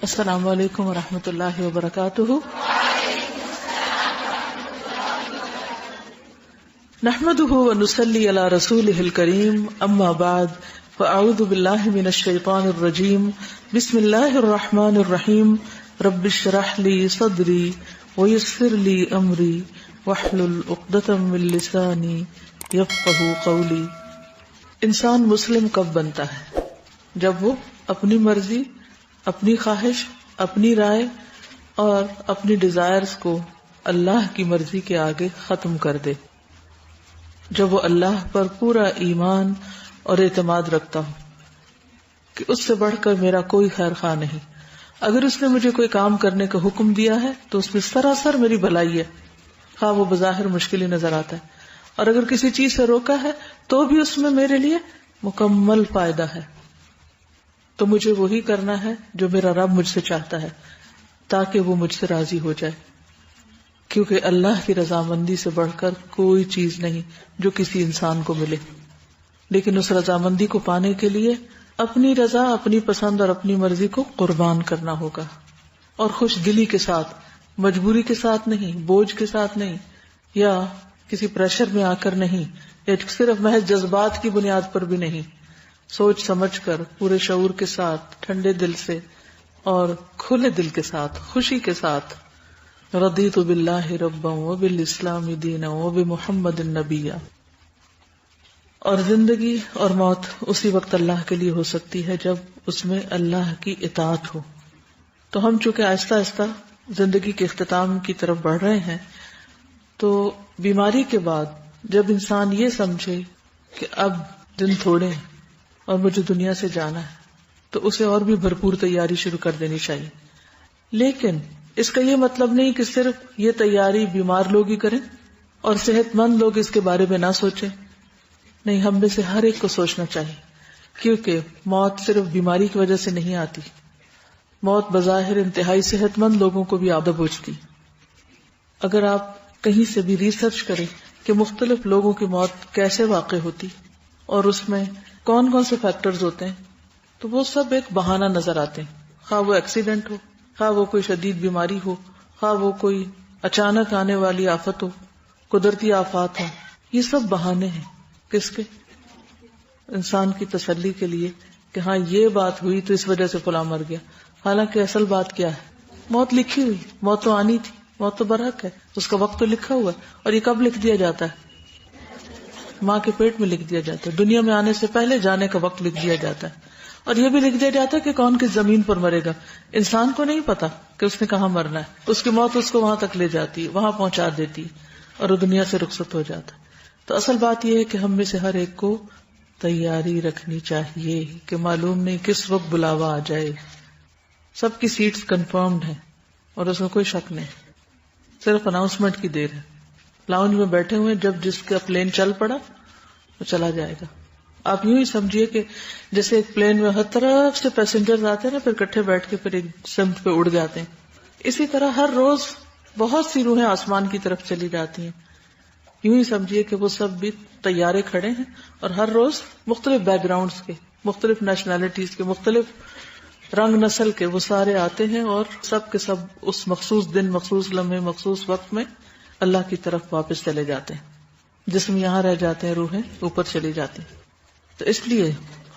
السلام علیکم ورحمۃ اللہ وبرکاتہ. نحمده ونصلي على رسوله الكريم اما بعد فاعوذ بالله من الشيطان الرجيم بسم الله الرحمن الرحيم رب اشرح لي صدري ويسر لي امري واحلل عقدة من لساني يفقهوا قولي. انسان مسلم کب بنتا ہے؟ جب وہ اپنی مرضی، اپنی خواہش، اپنی رائے اور اپنی ڈیزائرز کو اللہ کی مرضی کے آگے ختم کر دے. جب وہ اللہ پر پورا ایمان اور اعتماد رکھتا ہو کہ اس سے بڑھ کر میرا کوئی خیر خواہ نہیں. اگر اس نے مجھے کوئی کام کرنے کا حکم دیا ہے تو اس میں سراسر میری بھلائی ہے، خواہ وہ بظاہر مشکل ہی نظر آتا ہے. اور اگر کسی چیز سے روکا ہے تو بھی اس میں میرے لیے مکمل فائدہ ہے. تو مجھے وہی کرنا ہے جو میرا رب مجھ سے چاہتا ہے، تاکہ وہ مجھ سے راضی ہو جائے. کیونکہ اللہ کی رضامندی سے بڑھ کر کوئی چیز نہیں جو کسی انسان کو ملے. لیکن اس رضامندی کو پانے کے لیے اپنی رضا، اپنی پسند اور اپنی مرضی کو قربان کرنا ہوگا، اور خوش دلی کے ساتھ، مجبوری کے ساتھ نہیں، بوجھ کے ساتھ نہیں، یا کسی پریشر میں آ کر نہیں، یا صرف محض جذبات کی بنیاد پر بھی نہیں. سوچ سمجھ کر، پورے شعور کے ساتھ، ٹھنڈے دل سے اور کھلے دل کے ساتھ، خوشی کے ساتھ. رضیت باللہ ربا وبالاسلام دینا وبمحمد نبیا. اور زندگی اور موت اسی وقت اللہ کے لیے ہو سکتی ہے جب اس میں اللہ کی اطاعت ہو. تو ہم چونکہ آہستہ آہستہ زندگی کے اختتام کی طرف بڑھ رہے ہیں، تو بیماری کے بعد جب انسان یہ سمجھے کہ اب دن تھوڑے ہیں اور مجھے دنیا سے جانا ہے، تو اسے اور بھی بھرپور تیاری شروع کر دینی چاہیے. لیکن اس کا یہ مطلب نہیں کہ صرف یہ تیاری بیمار لوگ ہی کریں اور صحت مند لوگ اس کے بارے میں نہ سوچیں. نہیں، ہم میں سے ہر ایک کو سوچنا چاہیے، کیونکہ موت صرف بیماری کی وجہ سے نہیں آتی. موت بظاہر انتہائی صحت مند لوگوں کو بھی آدھا پہنچتی. اگر آپ کہیں سے بھی ریسرچ کریں کہ مختلف لوگوں کی موت کیسے واقع ہوتی اور اس میں کون کون سے فیکٹرز ہوتے ہیں، تو وہ سب ایک بہانہ نظر آتے ہیں. خواہ وہ ایکسیڈنٹ ہو، خواہ وہ کوئی شدید بیماری ہو، خواہ وہ کوئی اچانک آنے والی آفت ہو، قدرتی آفات ہوں، یہ سب بہانے ہیں. کس کے؟ انسان کی تسلی کے لیے کہ ہاں یہ بات ہوئی تو اس وجہ سے فلاں مر گیا. حالانکہ اصل بات کیا ہے؟ موت لکھی ہوئی، موت تو آنی تھی، موت تو برحق ہے، اس کا وقت تو لکھا ہوا ہے. اور یہ کب لکھ دیا جاتا ہے؟ ماں کے پیٹ میں لکھ دیا جاتا ہے. دنیا میں آنے سے پہلے جانے کا وقت لکھ دیا جاتا ہے. اور یہ بھی لکھ دیا جاتا ہے کہ کون کس زمین پر مرے گا. انسان کو نہیں پتا کہ اس نے کہاں مرنا ہے. اس کی موت اس کو وہاں تک لے جاتی، وہاں پہنچا دیتی اور وہ دنیا سے رخصت ہو جاتا. تو اصل بات یہ ہے کہ ہم میں سے ہر ایک کو تیاری رکھنی چاہیے کہ معلوم نہیں کس وقت بلاوا آ جائے. سب کی سیٹس کنفرمڈ ہیں اور اس میں کوئی شک نہیں، صرف اناؤنسمنٹ کی دیر ہے. لاؤنج میں بیٹھے ہوئے، جب جس کا پلین چل پڑا وہ چلا جائے گا. آپ یوں ہی سمجھیے کہ جیسے ایک پلین میں ہر طرف سے پیسنجرز آتے ہیں نا، پھر اکٹھے بیٹھ کے پھر ایک سمت پہ اڑ جاتے ہیں. اسی طرح ہر روز بہت سی روحیں آسمان کی طرف چلی جاتی ہیں. یوں ہی سمجھیے کہ وہ سب بھی طیارے کھڑے ہیں اور ہر روز مختلف بیک گراؤنڈز کے، مختلف نیشنلٹیز کے، مختلف رنگ نسل کے، وہ سارے آتے ہیں اور سب کے سب اس مخصوص دن، مخصوص لمحے، مخصوص وقت میں اللہ کی طرف واپس چلے جاتے ہیں. جسم یہاں رہ جاتے ہیں، روحیں اوپر چلی جاتی ہیں. تو اس لیے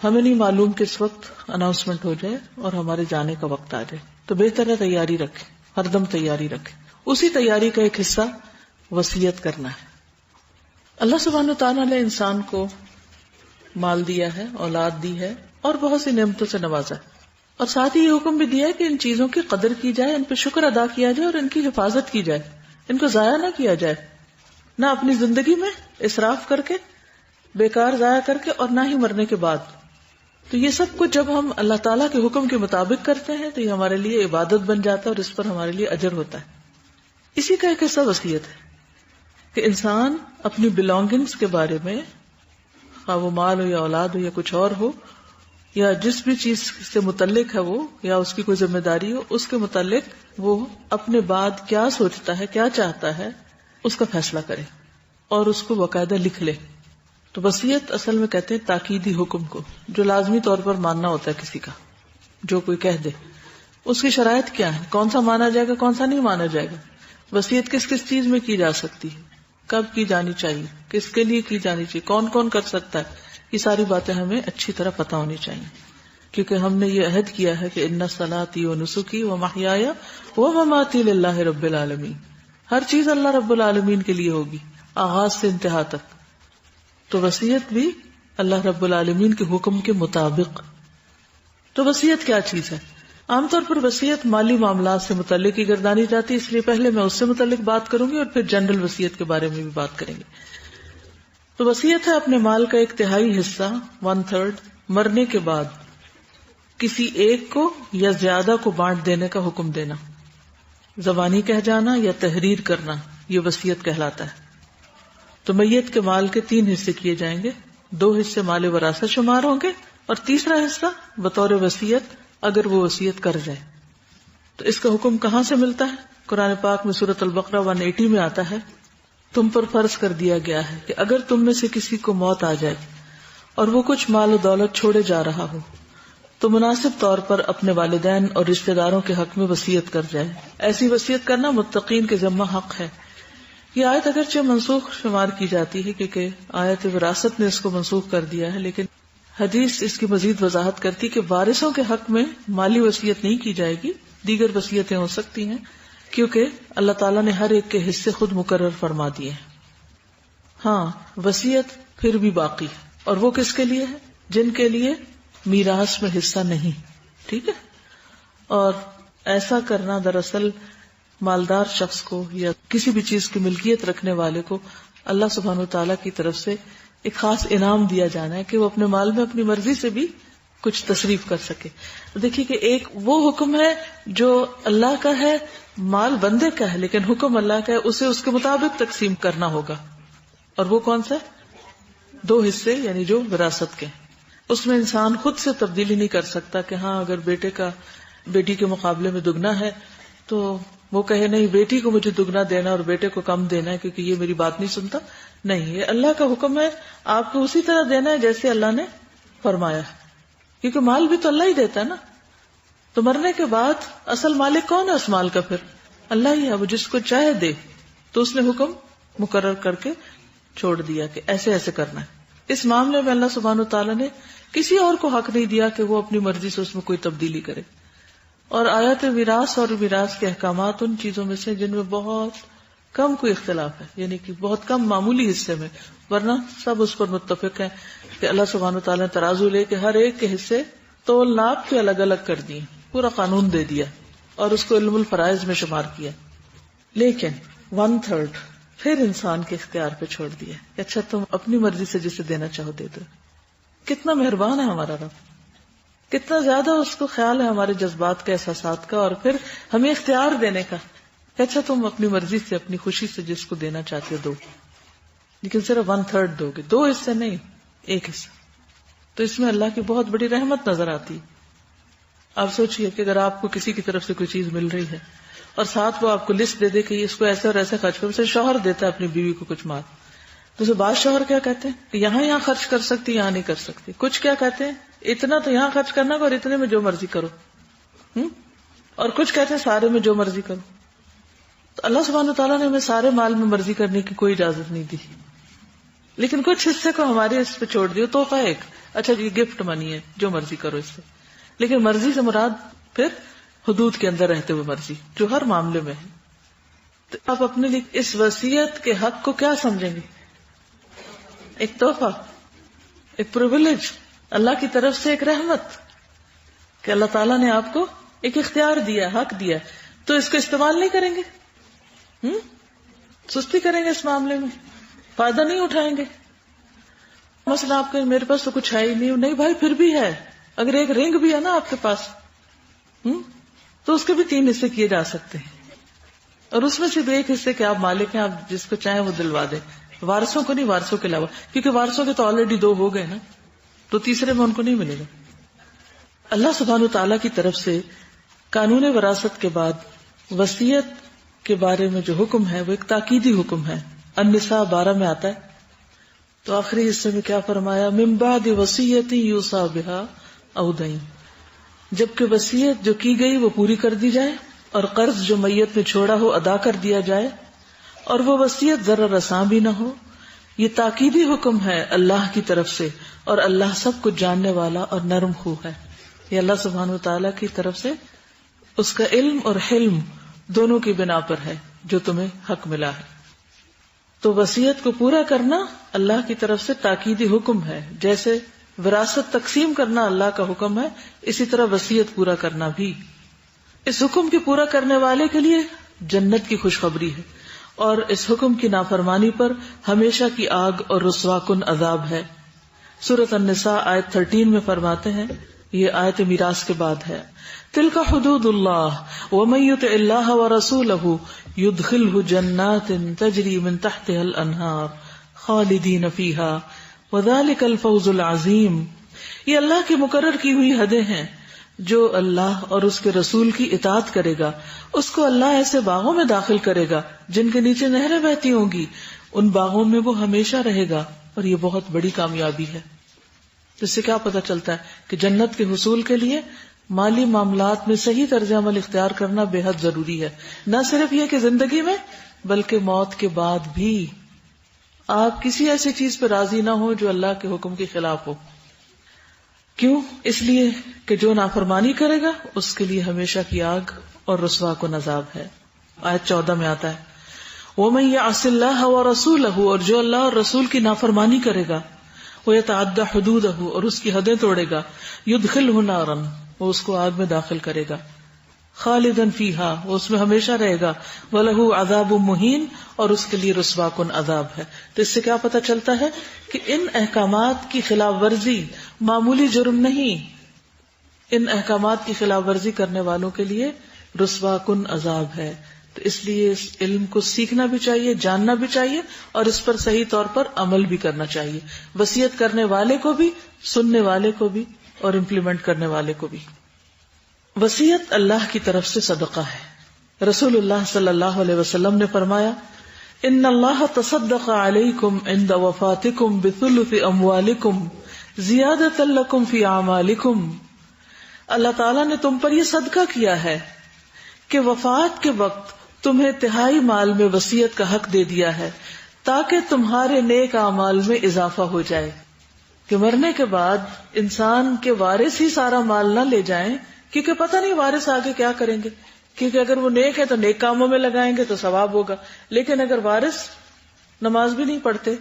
ہمیں نہیں معلوم کہ اس وقت اناؤنسمنٹ ہو جائے اور ہمارے جانے کا وقت آ جائے. تو بہتر ہے تیاری رکھیں، ہر دم تیاری رکھیں. اسی تیاری کا ایک حصہ وصیت کرنا ہے. اللہ سبحانہ وتعالیٰ نے انسان کو مال دیا ہے، اولاد دی ہے اور بہت سی نعمتوں سے نوازا ہے، اور ساتھ ہی یہ حکم بھی دیا ہے کہ ان چیزوں کی قدر کی جائے، ان پہ شکر ادا کیا جائے اور ان کی حفاظت کی جائے. ان کو ضائع نہ کیا جائے، نہ اپنی زندگی میں اسراف کر کے، بیکار ضائع کر کے، اور نہ ہی مرنے کے بعد. تو یہ سب کچھ جب ہم اللہ تعالیٰ کے حکم کے مطابق کرتے ہیں تو یہ ہمارے لیے عبادت بن جاتا ہے اور اس پر ہمارے لیے اجر ہوتا ہے. اسی کا ایک حصہ وصیت ہے کہ انسان اپنی بلانگنگز کے بارے میں، خواہ وہ مال ہو یا اولاد ہو یا کچھ اور ہو، یا جس بھی چیز سے متعلق ہے وہ، یا اس کی کوئی ذمہ داری ہو، اس کے متعلق وہ اپنے بعد کیا سوچتا ہے، کیا چاہتا ہے، اس کا فیصلہ کرے اور اس کو باقاعدہ لکھ لے. تو وصیت اصل میں کہتے ہیں تاکیدی حکم کو، جو لازمی طور پر ماننا ہوتا ہے کسی کا، جو کوئی کہہ دے. اس کی شرائط کیا ہے، کون سا مانا جائے گا، کون سا نہیں مانا جائے گا، وصیت کس کس چیز میں کی جا سکتی ہے، کب کی جانی چاہیے، کس کے لیے کی جانی چاہیے، کون کون کر سکتا ہے، یہ ساری باتیں ہمیں اچھی طرح پتہ ہونی چاہیے، کیونکہ ہم نے یہ عہد کیا ہے کہ ان صلاتی و نسکی و محیایا و مماتی للہ رب العالمین، ہر چیز اللہ رب العالمین کے لیے ہوگی آغاز سے انتہا تک. تو وصیت بھی اللہ رب العالمین کے حکم کے مطابق. تو وصیت کیا چیز ہے؟ عام طور پر وصیت مالی معاملات سے متعلق ہی گردانی جاتی ہے، اس لیے پہلے میں اس سے متعلق بات کروں گی اور پھر جنرل وصیت کے بارے میں بھی بات کریں گے. تو وصیت ہے اپنے مال کا 1/3 حصہ 1/3 مرنے کے بعد کسی ایک کو یا زیادہ کو بانٹ دینے کا حکم دینا. زبانی کہہ جانا یا تحریر کرنا یہ وصیت کہلاتا ہے. تو میت کے مال کے 3 حصے کیے جائیں گے، 2 حصے مال وراثت شمار ہوں گے اور تیسرا حصہ بطور وصیت اگر وہ وصیت کر جائے. تو اس کا حکم کہاں سے ملتا ہے؟ قرآن پاک میں سورۃ البقرہ 180 میں آتا ہے، تم پر فرض کر دیا گیا ہے کہ اگر تم میں سے کسی کو موت آ جائے اور وہ کچھ مال و دولت چھوڑے جا رہا ہو تو مناسب طور پر اپنے والدین اور رشتہ داروں کے حق میں وصیت کر جائے. ایسی وصیت کرنا متقین کے ذمہ حق ہے. یہ آیت اگرچہ منسوخ شمار کی جاتی ہے کیونکہ آیت وراثت نے اس کو منسوخ کر دیا ہے، لیکن حدیث اس کی مزید وضاحت کرتی کہ وارثوں کے حق میں مالی وصیت نہیں کی جائے گی، دیگر وصیتیں ہو سکتی ہیں کیونکہ اللہ تعالیٰ نے ہر ایک کے حصے خود مقرر فرما دیے ہیں. ہاں وصیت پھر بھی باقی ہے، اور وہ کس کے لیے ہے؟ جن کے لیے میراث میں حصہ نہیں. ٹھیک ہے. اور ایسا کرنا دراصل مالدار شخص کو یا کسی بھی چیز کی ملکیت رکھنے والے کو اللہ سبحانہ وتعالیٰ کی طرف سے ایک خاص انعام دیا جانا ہے کہ وہ اپنے مال میں اپنی مرضی سے بھی کچھ تصریف کر سکے. دیکھیے کہ ایک وہ حکم ہے جو اللہ کا ہے، مال بندے کا ہے، لیکن حکم اللہ کا ہے، اسے اس کے مطابق تقسیم کرنا ہوگا. اور وہ کون سا؟ 2 حصے یعنی جو وراثت کے. اس میں انسان خود سے تبدیلی نہیں کر سکتا کہ ہاں اگر بیٹے کا بیٹی کے مقابلے میں دگنا ہے تو وہ کہے نہیں بیٹی کو مجھے دگنا دینا اور بیٹے کو کم دینا ہے کیونکہ یہ میری بات نہیں سنتا. نہیں، یہ اللہ کا حکم ہے، آپ کو اسی طرح دینا ہے جیسے اللہ نے فرمایا ہے، کیونکہ مال بھی تو اللہ ہی دیتا ہے نا. تو مرنے کے بعد اصل مالک کون ہے اس مال کا؟ پھر اللہ ہی ہے، وہ جس کو چاہے دے. تو اس نے حکم مقرر کر کے چھوڑ دیا کہ ایسے ایسے کرنا ہے. اس معاملے میں اللہ سبحانہ وتعالیٰ نے کسی اور کو حق نہیں دیا کہ وہ اپنی مرضی سے اس میں کوئی تبدیلی کرے. اور آیات میراث اور میراث کے احکامات ان چیزوں میں سے جن میں بہت کم کوئی اختلاف ہے، یعنی کہ بہت کم معمولی حصے میں، ورنہ سب اس پر متفق ہیں کہ اللہ سبحانہ وتعالیٰ نے ترازو لے کے ہر ایک کے حصے تول ناپ کے الگ الگ کر دیے، پورا قانون دے دیا اور اس کو علم الفرائض میں شمار کیا. لیکن 1/3 پھر انسان کے اختیار پہ چھوڑ دیا کہ اچھا تم اپنی مرضی سے جسے دینا چاہو دے دو. کتنا مہربان ہے ہمارا رب، کتنا زیادہ اس کو خیال ہے ہمارے جذبات کا، احساسات کا، اور پھر ہمیں اختیار دینے کا کہ اچھا تم اپنی مرضی سے اپنی خوشی سے جس کو دینا چاہتے ہو دو، لیکن صرف 1/3 دو گے، 2 حصے نہیں، 1 حصہ. تو اس میں اللہ کی بہت بڑی رحمت نظر آتی. آپ سوچئے کہ اگر آپ کو کسی کی طرف سے کوئی چیز مل رہی ہے اور ساتھ وہ آپ کو لسٹ دے دے کہ اس کو ایسے اور ایسے خرچ کرو. سے شوہر دیتا ہے اپنی بیوی کو کچھ مال، تو بعض شوہر کیا کہتے ہیں کہ یہاں خرچ کر سکتی، یہاں نہیں کر سکتی. کچھ کیا کہتے ہیں اتنا تو یہاں خرچ کرنا اور اتنے میں جو مرضی کرو. اور کچھ کہتے ہیں سارے میں جو مرضی کرو. تو اللہ سبحانہ وتعالیٰ نے ہمیں سارے مال میں مرضی کرنے کی کوئی اجازت نہیں دی، لیکن کچھ حصے کو ہمارے اس پہ چھوڑ دیو. تحفہ ایک، اچھا یہ گفٹ منی ہے، جو مرضی کرو اس سے. لیکن مرضی سے مراد پھر حدود کے اندر رہتے ہوئے مرضی جو ہر معاملے میں ہے. تو آپ اپنے لیے اس وصیت کے حق کو کیا سمجھیں گے؟ ایک تحفہ، ایک پرویلیج، اللہ کی طرف سے ایک رحمت کہ اللہ تعالیٰ نے آپ کو ایک اختیار دیا، حق دیا، تو اس کو استعمال نہیں کریں گے، سستی کریں گے اس معاملے میں، فائدہ نہیں اٹھائیں گے. مثلا آپ کے میرے پاس تو کچھ ہے ہی نہیں بھائی، پھر بھی ہے. اگر ایک رنگ بھی ہے نا آپ کے پاس تو اس کے بھی 3 حصے کیے جا سکتے ہیں، اور اس میں سے بھی 1 حصے کے آپ مالک ہیں، آپ جس کو چاہیں وہ دلوا دیں. وارثوں کو نہیں، وارثوں کے علاوہ، کیونکہ وارثوں کے تو آلریڈی 2 ہو گئے نا، تو تیسرے میں ان کو نہیں ملے گا. اللہ سبحانہ وتعالیٰ کی طرف سے قانون وراثت کے بعد وصیت کے بارے میں جو حکم ہے وہ ایک تاکیدی حکم ہے. النساء 12 میں آتا ہے. تو آخری حصے میں کیا فرمایا؟ من بعد وصیت یوصی بها او دین، جبکہ وصیت جو کی گئی وہ پوری کر دی جائے اور قرض جو میت نے چھوڑا ہو ادا کر دیا جائے اور وہ وصیت ذرا رساں بھی نہ ہو. یہ تاکیدی حکم ہے اللہ کی طرف سے اور اللہ سب کچھ جاننے والا اور نرم خو ہے. یہ اللہ سبحانہ وتعالی کی طرف سے اس کا علم اور حلم دونوں کی بنا پر ہے جو تمہیں حق ملا ہے. تو وصیت کو پورا کرنا اللہ کی طرف سے تاکیدی حکم ہے. جیسے وراثت تقسیم کرنا اللہ کا حکم ہے، اسی طرح وصیت پورا کرنا بھی. اس حکم کے پورا کرنے والے کے لیے جنت کی خوشخبری ہے اور اس حکم کی نافرمانی پر ہمیشہ کی آگ اور رسوا کن عذاب ہے. سورۃ النساء آیت 13 میں فرماتے ہیں، یہ آیت میراث کے بعد ہے، تلک حدود اللہ ومن یطع اللہ ورسولہ یدخلہ جنات تجری من تحتها الانہار خالدین فیہا وذلک الفوز العظیم. یہ اللہ کی مقرر کی ہوئی حدیں ہیں. جو اللہ اور اس کے رسول کی اطاعت کرے گا اس کو اللہ ایسے باغوں میں داخل کرے گا جن کے نیچے نہریں بہتی ہوں گی. ان باغوں میں وہ ہمیشہ رہے گا اور یہ بہت بڑی کامیابی ہے. اس سے کیا پتہ چلتا ہے کہ جنت کے حصول کے لیے مالی معاملات میں صحیح طرز عمل اختیار کرنا بے حد ضروری ہے. نہ صرف یہ کہ زندگی میں بلکہ موت کے بعد بھی آپ کسی ایسی چیز پہ راضی نہ ہو جو اللہ کے حکم کے خلاف ہو. کیوں؟ اس لیے کہ جو نافرمانی کرے گا اس کے لیے ہمیشہ کی آگ اور رسوا کن عذاب ہے. آیت 14 میں آتا ہے وَمَن يَعْصِ اللَّهَ وَرَسُولَهُ، اور جو اللہ اور رسول کی نافرمانی کرے گا، وَيَتَعَدَّ حُدُودَهُ، اور اس کی حدیں توڑے گا، يُدْخِلْهُ نَارًا، وہ اس کو آگ میں داخل کرے گا، خالداً فیہا، وہ اس میں ہمیشہ رہے گا، وَلَهُ عَذَابٌ مُهِینٌ، اور اس کے لیے رسوا کن عذاب ہے. تو اس سے کیا پتہ چلتا ہے کہ ان احکامات کی خلاف ورزی معمولی جرم نہیں، ان احکامات کی خلاف ورزی کرنے والوں کے لیے رسوا کن عذاب ہے. تو اس لیے اس علم کو سیکھنا بھی چاہیے، جاننا بھی چاہیے اور اس پر صحیح طور پر عمل بھی کرنا چاہیے، وصیت کرنے والے کو بھی، سننے والے کو بھی اور امپلیمنٹ کرنے والے کو بھی. وصیت اللہ کی طرف سے صدقہ ہے. رسول اللہ صلی اللہ علیہ وسلم نے فرمایا ان اللہ تصدق علیکم عند وفاتکم بثلث اموالکم زیادۃ لکم فی اعمالکم. اللہ تعالیٰ نے تم پر یہ صدقہ کیا ہے کہ وفات کے وقت تمہیں تہائی مال میں وصیت کا حق دے دیا ہے تاکہ تمہارے نیک اعمال میں اضافہ ہو جائے. کہ مرنے کے بعد انسان کے وارث ہی سارا مال نہ لے جائیں، کیونکہ پتہ نہیں وارث آگے کیا کریں گے. کیونکہ اگر وہ نیک ہے تو نیک کاموں میں لگائیں گے تو ثواب ہوگا، لیکن اگر وارث نماز بھی نہیں پڑھتے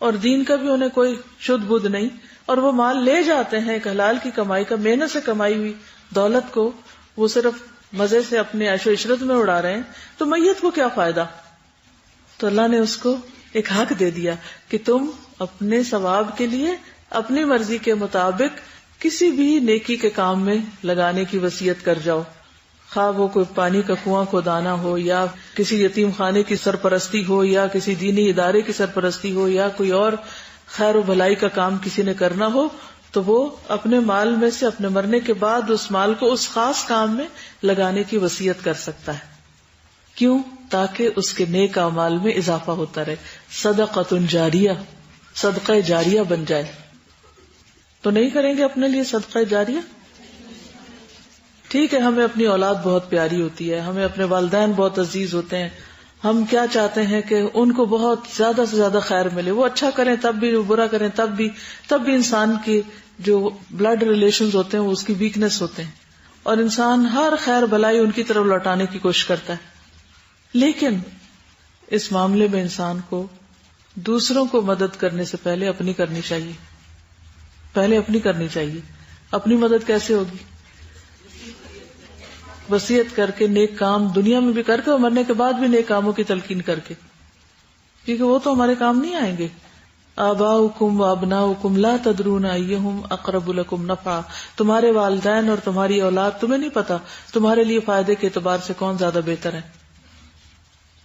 اور دین کا بھی انہیں کوئی شدھ بدھ نہیں اور وہ مال لے جاتے ہیں ایک حلال کی کمائی کا، محنت سے کمائی ہوئی دولت کو وہ صرف مزے سے اپنے عیش و عشرت میں اڑا رہے ہیں، تو میت کو کیا فائدہ. تو اللہ نے اس کو ایک حق دے دیا کہ تم اپنے ثواب کے لیے اپنی مرضی کے مطابق کسی بھی نیکی کے کام میں لگانے کی وصیت کر جاؤ، خواہ وہ کوئی پانی کا کنواں کھودانا ہو یا کسی یتیم خانے کی سرپرستی ہو یا کسی دینی ادارے کی سرپرستی ہو یا کوئی اور خیر و بھلائی کا کام کسی نے کرنا ہو، تو وہ اپنے مال میں سے اپنے مرنے کے بعد اس مال کو اس خاص کام میں لگانے کی وصیت کر سکتا ہے. کیوں؟ تاکہ اس کے نیک اعمال میں اضافہ ہوتا رہے، صدقۃ جاریہ، صدقہ جاریہ بن جائے. تو نہیں کریں گے اپنے لیے صدقہ جاریہ؟ ٹھیک ہے، ہمیں اپنی اولاد بہت پیاری ہوتی ہے، ہمیں اپنے والدین بہت عزیز ہوتے ہیں، ہم کیا چاہتے ہیں کہ ان کو بہت زیادہ سے زیادہ خیر ملے، وہ اچھا کریں تب بھی، وہ برا کریں تب بھی انسان کی جو بلڈ ریلیشنز ہوتے ہیں وہ اس کی ویکنس ہوتے ہیں اور انسان ہر خیر بھلائی ان کی طرف لوٹانے کی کوشش کرتا ہے. لیکن اس معاملے میں انسان کو دوسروں کو مدد کرنے سے پہلے اپنی کرنی چاہیے. اپنی مدد کیسے ہوگی؟ وصیت کر کے، نیک کام دنیا میں بھی کر کے اور مرنے کے بعد بھی نیک کاموں کی تلقین کر کے، کیونکہ وہ تو ہمارے کام نہیں آئیں گے. آباؤکم وابناؤکم لا تدرون ایہم اقرب لکم نفعا، تمہارے والدین اور تمہاری اولاد تمہیں نہیں پتا تمہارے لیے فائدے کے اعتبار سے کون زیادہ بہتر ہے،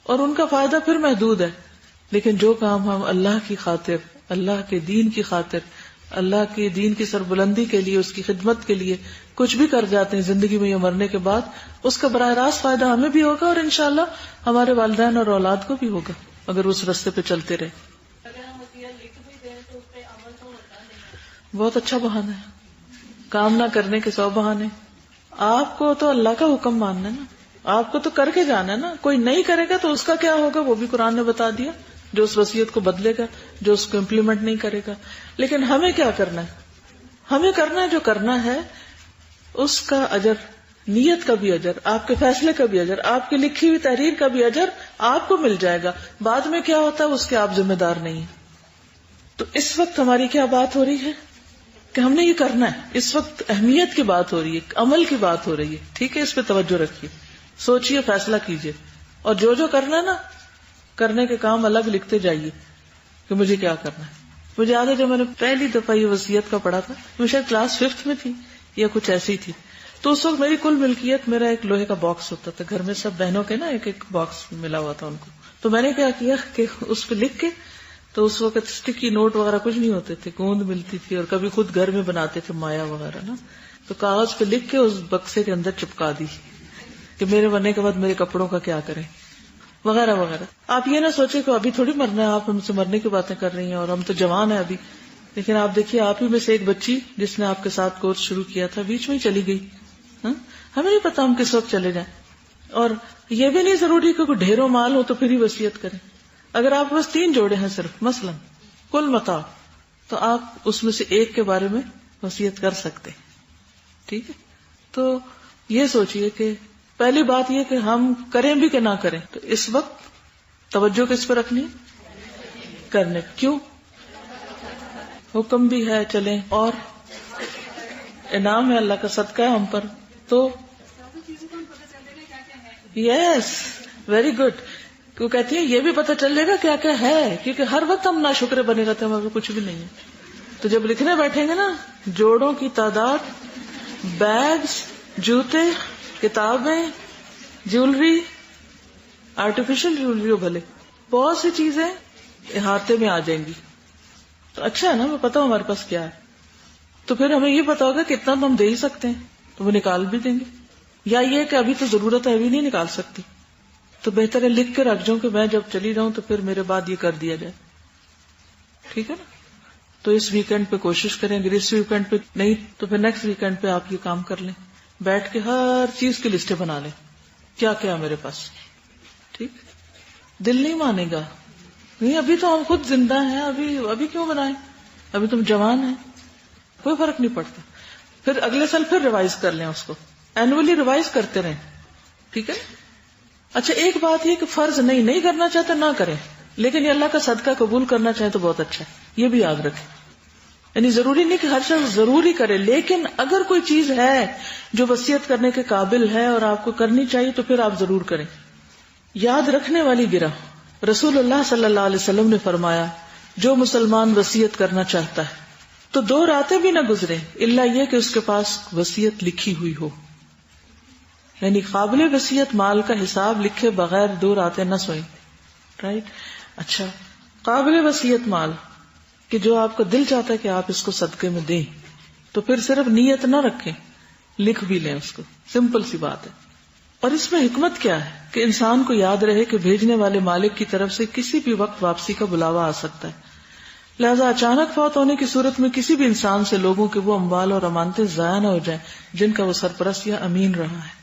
اور ان کا فائدہ پھر محدود ہے. لیکن جو کام ہم اللہ کی خاطر، اللہ کے دین کی خاطر، اللہ کے دین کی سربلندی کے لیے، اس کی خدمت کے لیے کچھ بھی کر جاتے ہیں زندگی میں یا مرنے کے بعد، اس کا براہ راست فائدہ ہمیں بھی ہوگا اور انشاءاللہ ہمارے والدین اور اولاد کو بھی ہوگا اگر اس راستے پہ چلتے رہے. بہت اچھا بہانہ ہے، کام نہ کرنے کے 100 بہانے. آپ کو تو اللہ کا حکم ماننا ہے نا، آپ کو تو کر کے جانا ہے نا. کوئی نہیں کرے گا تو اس کا کیا ہوگا وہ بھی قرآن نے بتا دیا، جو اس وصیت کو بدلے گا، جو اس کو امپلیمنٹ نہیں کرے گا. لیکن ہمیں کیا کرنا ہے؟ ہمیں کرنا ہے جو کرنا ہے اس کا اجر، نیت کا بھی اجر، آپ کے فیصلے کا بھی اجر، آپ کی لکھی ہوئی تحریر کا بھی اجر آپ کو مل جائے گا. بعد میں کیا ہوتا ہے اس کے آپ ذمہ دار نہیں ہیں. تو اس وقت ہماری کیا بات ہو رہی ہے کہ ہم نے یہ کرنا ہے. اس وقت اہمیت کی بات ہو رہی ہے، عمل کی بات ہو رہی ہے. ٹھیک ہے، اس پہ توجہ رکھیے، سوچئے، فیصلہ کیجئے، اور جو کرنا ہے نا، کرنے کے کام الگ لکھتے جائیے کہ مجھے کیا کرنا ہے. مجھے یاد ہے جب میں نے پہلی دفعہ یہ وصیت کا پڑھا تھا، میں شاید کلاس 5 میں تھی یا کچھ ایسی تھی. تو اس وقت میری کل ملکیت میرا ایک لوہے کا باکس ہوتا تھا. گھر میں سب بہنوں کے نا ایک ایک باکس ملا ہوا تھا ان کو. تو میں نے کیا کیا کہ اس پہ لکھ کے، تو اس وقت اسٹکی نوٹ وغیرہ کچھ نہیں ہوتے تھے، گوند ملتی تھی، اور کبھی خود گھر میں بناتے تھے مایا وغیرہ نا. تو کاغذ پہ لکھ کے اس بکسے کے اندر چپکا دی کہ میرے مرنے کے بعد میرے کپڑوں کا کیا کریں وغیرہ وغیرہ. آپ یہ نہ سوچیں کہ ابھی تھوڑی مرنا ہے، آپ ہم سے مرنے کی باتیں کر رہی ہیں اور ہم تو جوان ہیں ابھی. لیکن آپ دیکھیے، آپ ہی میں سے ایک بچی جس نے آپ کے ساتھ کورس شروع کیا تھا بیچ میں ہی چلی گئی. ہمیں نہیں پتا ہم کس وقت چلے جائیں. اور یہ بھی نہیں ضروری کہ کوئی ڈھیروں مال ہو تو پھر ہی وصیت کریں. اگر آپ بس 3 جوڑے ہیں صرف مثلا کل متاع، تو آپ اس میں سے ایک کے بارے میں وصیت کر سکتے. ٹھیک ہے، تو یہ سوچئے کہ پہلی بات یہ کہ ہم کریں بھی کہ نہ کریں. تو اس وقت توجہ کس پہ رکھنی ہے؟ کرنے. کیوں؟ حکم بھی ہے چلیں، اور انعام ہے، اللہ کا صدقہ ہے ہم پر. تو یس، ویری گڈ. وہ کہتی ہے یہ بھی پتہ چل جائے گا کیا کیا ہے، کیونکہ ہر وقت ہم ناشکرے بنے رہتے ہیں، ہمیں کچھ بھی نہیں ہے. تو جب لکھنے بیٹھیں گے نا، جوڑوں کی تعداد، بیگز، جوتے، کتابیں، جیولری، آرٹیفیشل جیولری ہو بھلے، بہت سی چیزیں احاطے میں آ جائیں گی. تو اچھا ہے نا، ہمیں پتا ہمارے پاس کیا ہے. تو پھر ہمیں یہ پتا ہوگا کہ اتنا تو ہم دے ہی سکتے ہیں، تو وہ نکال بھی دیں گے. یا یہ کہ ابھی تو ضرورت ہے، ابھی نہیں نکال سکتی، تو بہتر ہے لکھ کے رکھ جاؤں کہ میں جب چلی جاؤں تو پھر میرے بعد یہ کر دیا جائے. ٹھیک ہے نا. تو اس ویکینڈ پہ کوشش کریں، اگر اس ویکینڈ پہ نہیں تو پھر نیکسٹ ویکینڈ پہ آپ یہ کام کر لیں، بیٹھ کے ہر چیز کی لسٹیں بنا لیں، کیا کیا میرے پاس. ٹھیک. دل نہیں مانے گا، نہیں ابھی تو ہم خود زندہ ہیں، ابھی کیوں بنائیں، ابھی تم جوان ہیں، کوئی فرق نہیں پڑتا. پھر اگلے سال پھر ریوائز کر لیں، اس کو اینولی ریوائز کرتے رہیں. ٹھیک ہے. اچھا، ایک بات یہ کہ فرض نہیں کرنا چاہتے نہ کریں، لیکن یہ اللہ کا صدقہ قبول کرنا چاہیں تو بہت اچھا ہے، یہ بھی یاد رکھیں. یعنی ضروری نہیں کہ ہر شخص ضروری کرے، لیکن اگر کوئی چیز ہے جو وصیت کرنے کے قابل ہے اور آپ کو کرنی چاہیے تو پھر آپ ضرور کریں. یاد رکھنے والی گرہ. رسول اللہ صلی اللہ علیہ وسلم نے فرمایا، جو مسلمان وصیت کرنا چاہتا ہے تو 2 راتیں بھی نہ گزرے الا یہ کہ اس کے پاس وصیت لکھی ہوئی ہو. یعنی قابل وصیت مال کا حساب لکھے بغیر 2 راتیں نہ سوئیں. رائٹ. اچھا، قابل وصیت مال کہ جو آپ کا دل چاہتا ہے کہ آپ اس کو صدقے میں دیں، تو پھر صرف نیت نہ رکھیں، لکھ بھی لیں اس کو. سمپل سی بات ہے. اور اس میں حکمت کیا ہے کہ انسان کو یاد رہے کہ بھیجنے والے مالک کی طرف سے کسی بھی وقت واپسی کا بلاوا آ سکتا ہے. لہذا اچانک فوت ہونے کی صورت میں کسی بھی انسان سے لوگوں کے وہ اموال اور امانتیں ضائع نہ ہو جائیں جن کا وہ سرپرست یا امین رہا ہے،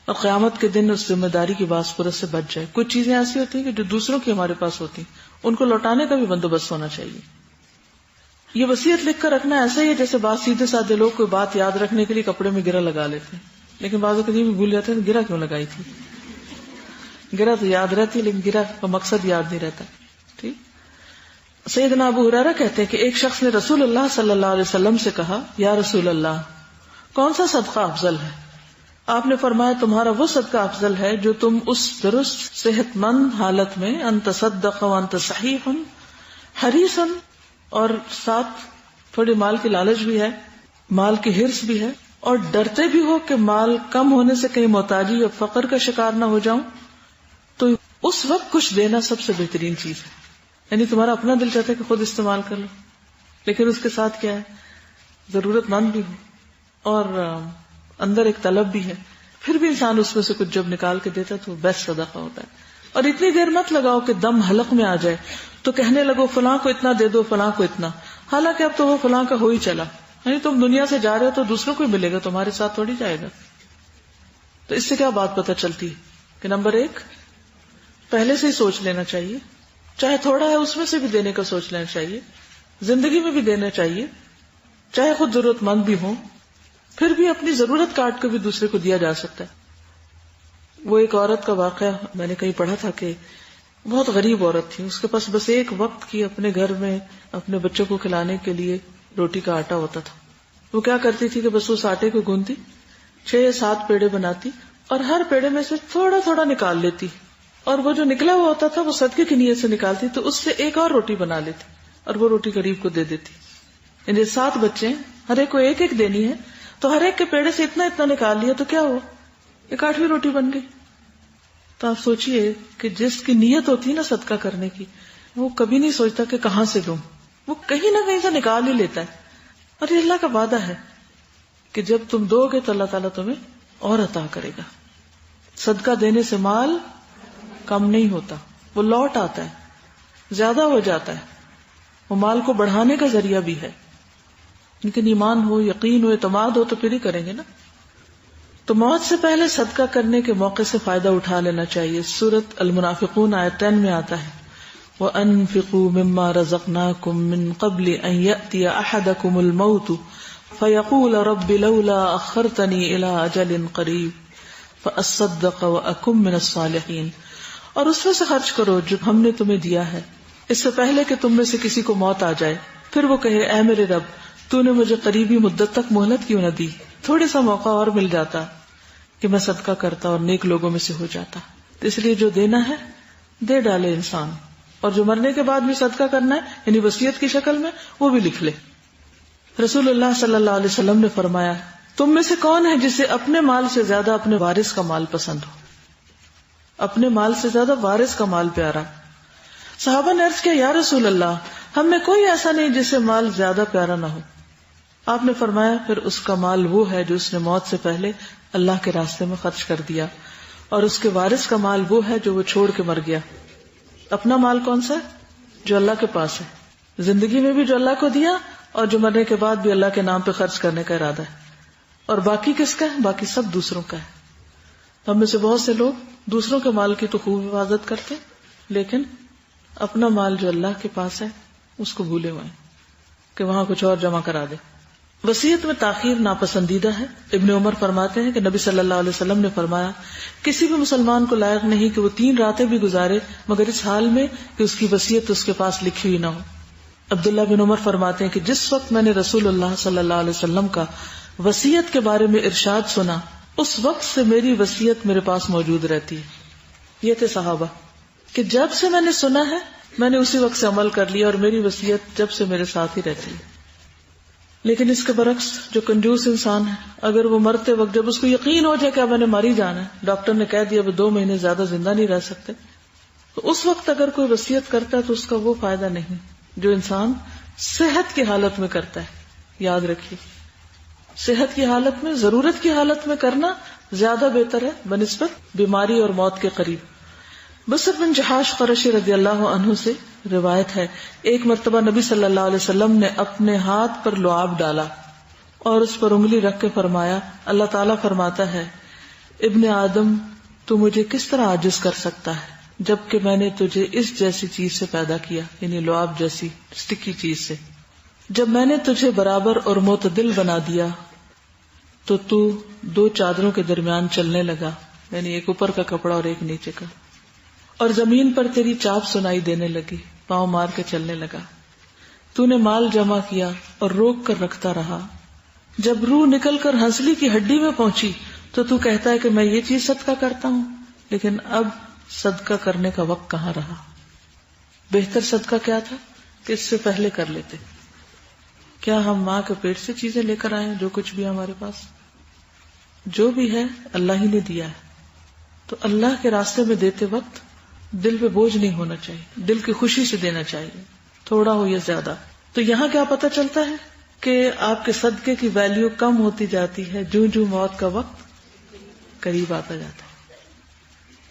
اور قیامت کے دن اس ذمہ داری کی باسپرس سے بچ جائے. کچھ چیزیں ایسی ہوتی ہیں کہ جو دوسروں کی ہمارے پاس ہوتی ہیں، ان کو لوٹانے کا بھی بندوبست ہونا چاہیے. یہ وصیت لکھ کر رکھنا ایسا ہی ہے جیسے بعض سیدھے سادے لوگ کوئی بات یاد رکھنے کے لیے کپڑے میں گرہ لگا لیتے ہیں، لیکن بعضوں کو یہ بھی بھول جاتے ہیں گرہ کیوں لگائی تھی. گرہ تو یاد رہتی ہے لیکن گرہ کا مقصد یاد نہیں رہتا. ٹھیک. سیدنا ابو ہریرہ کہتے ہیں کہ ایک شخص نے رسول اللہ صلی اللہ علیہ وسلم سے کہا، یا رسول اللہ، کون سا صدقہ افضل ہے؟ آپ نے فرمایا، تمہارا وہ صدقہ افضل ہے جو تم اس درست صحت مند حالت میں انت تصدق وانت صحیح حریص، اور ساتھ تھوڑی مال کی لالچ بھی ہے، مال کی حرص بھی ہے، اور ڈرتے بھی ہو کہ مال کم ہونے سے کہیں محتاجی یا فقر کا شکار نہ ہو جاؤں، تو اس وقت کچھ دینا سب سے بہترین چیز ہے. یعنی تمہارا اپنا دل چاہتا ہے کہ خود استعمال کر لو، لیکن اس کے ساتھ کیا ہے، ضرورت مند بھی ہو اور اندر ایک طلب بھی ہے، پھر بھی انسان اس میں سے کچھ جب نکال کے دیتا ہے تو بیسٹ صدقہ ہوتا ہے. اور اتنی دیر مت لگاؤ کہ دم حلق میں آ جائے تو کہنے لگو فلاں کو اتنا دے دو، فلاں کو اتنا، حالانکہ اب تو وہ فلاں کا ہو ہی چلا. یعنی تم دنیا سے جا رہے ہو تو دوسروں کو ہی ملے گا، تمہارے ساتھ تھوڑی جائے گا. تو اس سے کیا بات پتہ چلتی ہے کہ نمبر 1 پہلے سے ہی سوچ لینا چاہیے، چاہے تھوڑا ہے اس میں سے بھی دینے کا سوچ لینا چاہیے، زندگی میں بھی دینا چاہیے، چاہے خود ضرورت مند بھی ہوں، پھر بھی اپنی ضرورت کاٹ کے بھی دوسرے کو دیا جا سکتا ہے۔ وہ ایک عورت کا واقعہ میں نے کہیں پڑھا تھا کہ بہت غریب عورت تھی، اس کے پاس بس ایک وقت کی اپنے گھر میں اپنے بچوں کو کھلانے کے لیے روٹی کا آٹا ہوتا تھا۔ وہ کیا کرتی تھی کہ بس اس آٹے کو گوندتی، 6 یا 7 پیڑے بناتی اور ہر پیڑے میں سے تھوڑا تھوڑا نکال لیتی، اور وہ جو نکلا ہوا ہوتا تھا وہ صدقے کی نیت سے نکالتی تو اس سے ایک اور روٹی بنا لیتی اور وہ روٹی غریب کو دے دیتی۔ یعنی 7 بچے ہیں، ہر ایک کو ایک ایک دینی ہے، تو ہر ایک کے پیڑے سے اتنا اتنا نکال لیا تو کیا ہوا، ایک 8ویں روٹی بن گئی۔ تو آپ سوچئے کہ جس کی نیت ہوتی ہے نا صدقہ کرنے کی، وہ کبھی نہیں سوچتا کہ کہاں سے دوں، وہ کہیں نہ کہیں سے نکال ہی لیتا ہے۔ اور یہ اللہ کا وعدہ ہے کہ جب تم دو گے تو اللہ تعالیٰ تمہیں اور عطا کرے گا۔ صدقہ دینے سے مال کم نہیں ہوتا، وہ لوٹ آتا ہے، زیادہ ہو جاتا ہے، وہ مال کو بڑھانے کا ذریعہ بھی ہے۔ لیکن ایمان ہو، یقین ہو، اعتماد ہو تو پھر ہی کریں گے نا۔ تو موت سے پہلے صدقہ کرنے کے موقع سے فائدہ اٹھا لینا چاہیے۔ سورۃ المنافقون آیت 10 میں آتا ہے وَأَنفِقُوا مِمَّا رَزَقْنَاكُم مِّن قَبْلِ أَن يَأْتِيَ أَحَدَكُمُ الْمَوْتُ فَيَقُولَ رَبِّ لَوْلَا أَخَّرْتَنِي إِلَىٰ أَجَلٍ قَرِيبٍ فَأَصَّدَّقَ وَأَكُن مِّنَ الصَّالِحِينَ، اور اس میں سے خرچ کرو جو ہم نے تمہیں دیا ہے اس سے پہلے کہ تم میں سے کسی کو موت آ جائے، پھر وہ کہے اے میرے رب تو نے مجھے قریبی مدت تک مہلت کیوں نہ دی، تھوڑی سا موقع اور مل جاتا کہ میں صدقہ کرتا اور نیک لوگوں میں سے ہو جاتا۔ تو اس لیے جو دینا ہے دے ڈالے انسان، اور جو مرنے کے بعد بھی صدقہ کرنا ہے یعنی وصیت کی شکل میں، وہ بھی لکھ لے۔ رسول اللہ صلی اللہ علیہ وسلم نے فرمایا تم میں سے کون ہے جسے اپنے مال سے زیادہ اپنے وارث کا مال پسند ہو؟ اپنے مال سے زیادہ وارث کا مال پیارا۔ صحابہ نے عرض کیا یا رسول اللہ ہم میں کوئی ایسا نہیں جسے مال زیادہ پیارا نہ ہو۔ آپ نے فرمایا پھر اس کا مال وہ ہے جو اس نے موت سے پہلے اللہ کے راستے میں خرچ کر دیا، اور اس کے وارث کا مال وہ ہے جو وہ چھوڑ کے مر گیا۔ اپنا مال کون سا ہے؟ جو اللہ کے پاس ہے، زندگی میں بھی جو اللہ کو دیا اور جو مرنے کے بعد بھی اللہ کے نام پہ خرچ کرنے کا ارادہ ہے۔ اور باقی کس کا ہے؟ باقی سب دوسروں کا ہے۔ ہم میں سے بہت سے لوگ دوسروں کے مال کی تو خوب حفاظت کرتے، لیکن اپنا مال جو اللہ کے پاس ہے اس کو بھولے ہوئے ہیں کہ وہاں کچھ اور جمع کرا دے۔ وصیت میں تاخیر ناپسندیدہ ہے۔ ابن عمر فرماتے ہیں کہ نبی صلی اللہ علیہ وسلم نے فرمایا کسی بھی مسلمان کو لائق نہیں کہ وہ 3 راتیں بھی گزارے مگر اس حال میں کہ اس کی وصیت اس کے پاس لکھی ہوئی نہ ہو۔ عبداللہ بن عمر فرماتے ہیں کہ جس وقت میں نے رسول اللہ صلی اللہ علیہ وسلم کا وصیت کے بارے میں ارشاد سنا اس وقت سے میری وصیت میرے پاس موجود رہتی ہے۔ یہ تھے صحابہ کہ جب سے میں نے سنا ہے میں نے اسی وقت سے عمل کر لیا اور میری وصیت جب سے میرے ساتھ ہی رہتی ہے۔ لیکن اس کے برعکس جو کنجوس انسان ہے، اگر وہ مرتے وقت جب اس کو یقین ہو جائے کہ اب میں نے مر ہی جانا ہے، ڈاکٹر نے کہہ دیا وہ 2 مہینے زیادہ زندہ نہیں رہ سکتے، تو اس وقت اگر کوئی وصیت کرتا ہے تو اس کا وہ فائدہ نہیں جو انسان صحت کی حالت میں کرتا ہے۔ یاد رکھیے صحت کی حالت میں، ضرورت کی حالت میں کرنا زیادہ بہتر ہے بنسبت بیماری اور موت کے قریب۔ بصر بن جحاش قرشی رضی اللہ عنہ سے روایت ہے ایک مرتبہ نبی صلی اللہ علیہ وسلم نے اپنے ہاتھ پر لعاب ڈالا اور اس پر انگلی رکھ کے فرمایا اللہ تعالیٰ فرماتا ہے ابن آدم تو مجھے کس طرح عاجز کر سکتا ہے جبکہ میں نے تجھے اس جیسی چیز سے پیدا کیا، یعنی لعاب جیسی سٹکی چیز سے۔ جب میں نے تجھے برابر اور معتدل بنا دیا تو 2 چادروں کے درمیان چلنے لگا، یعنی ایک اوپر کا کپڑا اور ایک نیچے کا، اور زمین پر تیری چاپ سنائی دینے لگی، پاؤں مار کے چلنے لگا۔ تو نے مال جمع کیا اور روک کر رکھتا رہا، جب روح نکل کر ہنسلی کی ہڈی میں پہنچی تو کہتا ہے کہ میں یہ چیز صدقہ کرتا ہوں، لیکن اب صدقہ کرنے کا وقت کہاں رہا۔ بہتر صدقہ کیا تھا کہ اس سے پہلے کر لیتے۔ کیا ہم ماں کے پیٹ سے چیزیں لے کر آئے؟ جو کچھ بھی ہمارے پاس جو بھی ہے اللہ ہی نے دیا ہے، تو اللہ کے راستے میں دیتے وقت دل پہ بوجھ نہیں ہونا چاہیے، دل کی خوشی سے دینا چاہیے، تھوڑا ہو یا زیادہ۔ تو یہاں کیا پتہ چلتا ہے کہ آپ کے صدقے کی ویلیو کم ہوتی جاتی ہے جوں جوں موت کا وقت قریب آتا جاتا ہے۔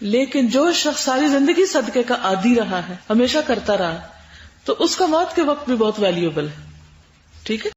لیکن جو شخص ساری زندگی صدقے کا عادی رہا ہے، ہمیشہ کرتا رہا، تو اس کا موت کے وقت بھی بہت ویلیوبل ہے۔ ٹھیک ہے۔